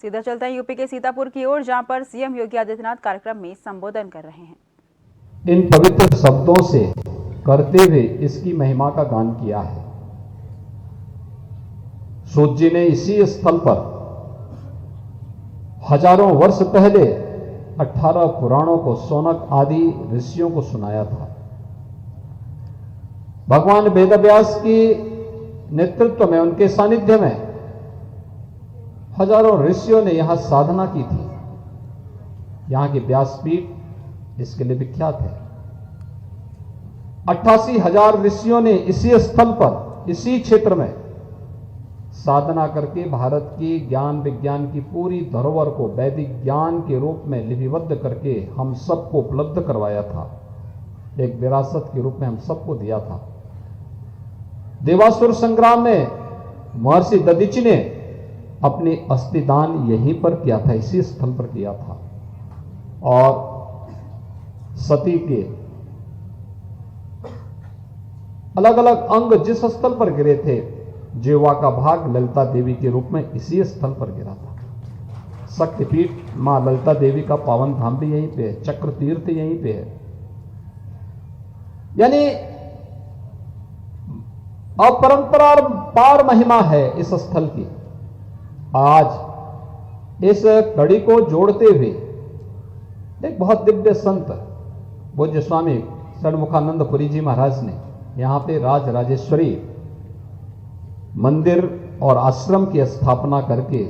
सीधा चलते हैं यूपी के सीतापुर की ओर, जहां पर सीएम योगी आदित्यनाथ कार्यक्रम में संबोधन कर रहे हैं। इन पवित्र शब्दों से करते हुए इसकी महिमा का गान किया है। सूत जी ने इसी स्थल पर हजारों वर्ष पहले 18 पुराणों को शौनक आदि ऋषियों को सुनाया था। भगवान वेदव्यास की नेतृत्व में, उनके सानिध्य में हजारों ऋषियों ने यहां साधना की थी। यहां की व्यासपीठ इसके लिए विख्यात है। 88,000 ऋषियों ने इसी स्थल पर, इसी क्षेत्र में साधना करके भारत की ज्ञान विज्ञान की पूरी धरोहर को वैदिक ज्ञान के रूप में लिपिबद्ध करके हम सबको उपलब्ध करवाया था। एक विरासत के रूप में हम सबको दिया था। देवासुर संग्राम में महर्षि दधीचि ने अपनी अस्थिदान यहीं पर किया था, इसी स्थल पर किया था। और सती के अलग अलग अंग जिस स्थल पर गिरे थे, जिह्वा का भाग ललिता देवी के रूप में इसी स्थल पर गिरा था। शक्तिपीठ मां ललिता देवी का पावन धाम भी यहीं पे है, चक्र तीर्थ यहीं पे है। यानी अपरंपरार पार महिमा है इस स्थल की। आज इस कड़ी को जोड़ते हुए एक बहुत दिव्य संत पूज्य स्वामी षणमुखानंदपुरी जी महाराज ने यहां पे राज राजेश्वरी मंदिर और आश्रम की स्थापना करके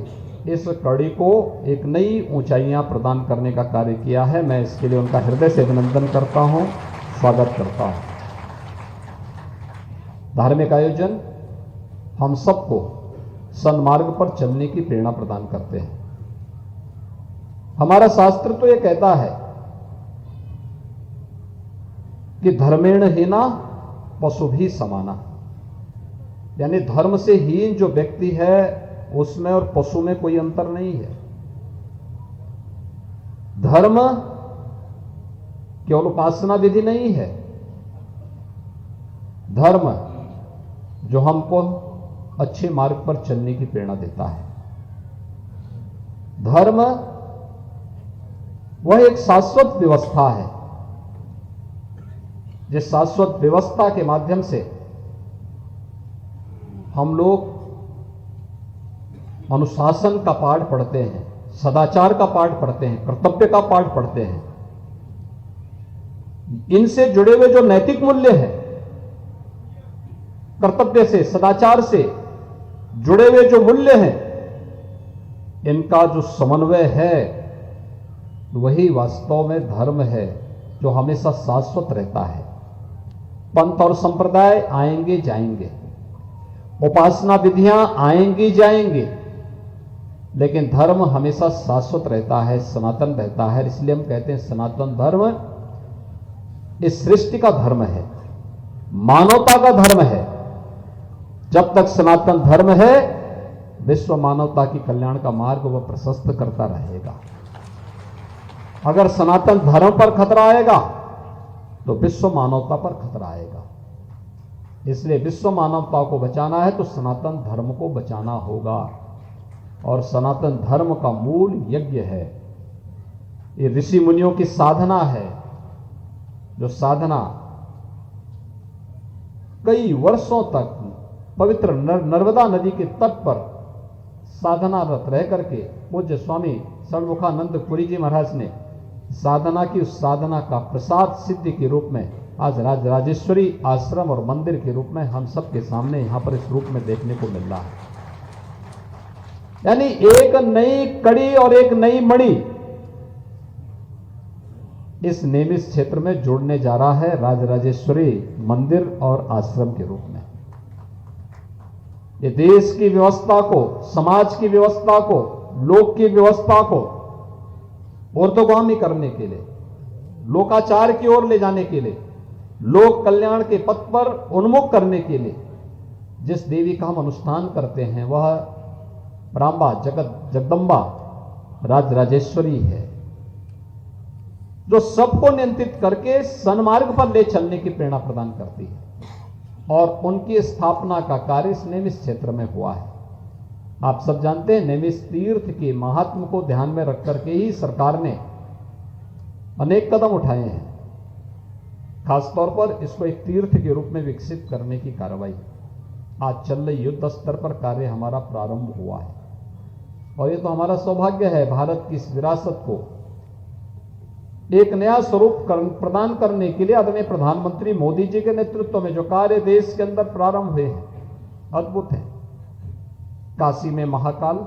इस कड़ी को एक नई ऊंचाइयां प्रदान करने का कार्य किया है। मैं इसके लिए उनका हृदय से अभिनंदन करता हूं, स्वागत करता हूं। धार्मिक आयोजन हम सबको सन्मार्ग पर चलने की प्रेरणा प्रदान करते हैं। हमारा शास्त्र तो यह कहता है कि धर्मेण हीना पशु भी समाना, यानी धर्म से हीन जो व्यक्ति है उसमें और पशु में कोई अंतर नहीं है। धर्म केवल उपासना विधि नहीं है। धर्म जो हमको अच्छे मार्ग पर चलने की प्रेरणा देता है। धर्म वह एक शाश्वत व्यवस्था है, जिस शाश्वत व्यवस्था के माध्यम से हम लोग अनुशासन का पाठ पढ़ते हैं, सदाचार का पाठ पढ़ते हैं, कर्तव्य का पाठ पढ़ते हैं। इनसे जुड़े हुए जो नैतिक मूल्य हैं, कर्तव्य से, सदाचार से जुड़े हुए जो मूल्य हैं, इनका जो समन्वय है वही वास्तव में धर्म है, जो हमेशा शाश्वत रहता है। पंथ और संप्रदाय आएंगे जाएंगे, उपासना विधियां आएंगी जाएंगी, लेकिन धर्म हमेशा शाश्वत रहता है, सनातन रहता है। इसलिए हम कहते हैं सनातन धर्म इस सृष्टि का धर्म है, मानवता का धर्म है। जब तक सनातन धर्म है, विश्व मानवता की कल्याण का मार्ग वह प्रशस्त करता रहेगा। अगर सनातन धर्म पर खतरा आएगा तो विश्व मानवता पर खतरा आएगा। इसलिए विश्व मानवता को बचाना है तो सनातन धर्म को बचाना होगा। और सनातन धर्म का मूल यज्ञ है, ये ऋषि मुनियों की साधना है, जो साधना कई वर्षों तक पवित्र नर्मदा नदी के तट पर साधनारत रह करके पूज्य स्वामी षणमुखानंदपुरी जी महाराज ने साधना की, उस साधना का प्रसाद सिद्धि के रूप में आज राज राजेश्वरी आश्रम और मंदिर के रूप में हम सबके सामने यहां पर इस रूप में देखने को मिल रहा है। यानी एक नई कड़ी और एक नई मणि इस नेमिस क्षेत्र में जोड़ने जा रहा है राज राजेश्वरी मंदिर और आश्रम के रूप में। ये देश की व्यवस्था को, समाज की व्यवस्था को, लोक की व्यवस्था को ऊर्ध्वगामी करने के लिए, लोकाचार की ओर ले जाने के लिए, लोक कल्याण के पथ पर उन्मुख करने के लिए जिस देवी का हम अनुष्ठान करते हैं वह ब्राह्मा जगदम्बा राज राजेश्वरी है, जो सबको नियंत्रित करके सन्मार्ग पर ले चलने की प्रेरणा प्रदान करती है। और उनकी स्थापना का कार्य इस नेमिस क्षेत्र में हुआ है। आप सब जानते हैं नेमिष तीर्थ के महात्म को ध्यान में रख करके ही सरकार ने अनेक कदम उठाए हैं। खासतौर पर इसको एक तीर्थ के रूप में विकसित करने की कार्रवाई आज चल रही, युद्ध स्तर पर कार्य हमारा प्रारंभ हुआ है और ये तो हमारा सौभाग्य है भारत की इस विरासत को एक नया स्वरूप प्रदान करने के लिए आदरणीय प्रधानमंत्री मोदी जी के नेतृत्व में जो कार्य देश के अंदर प्रारंभ हुए हैं, अद्भुत है। काशी में महाकाल,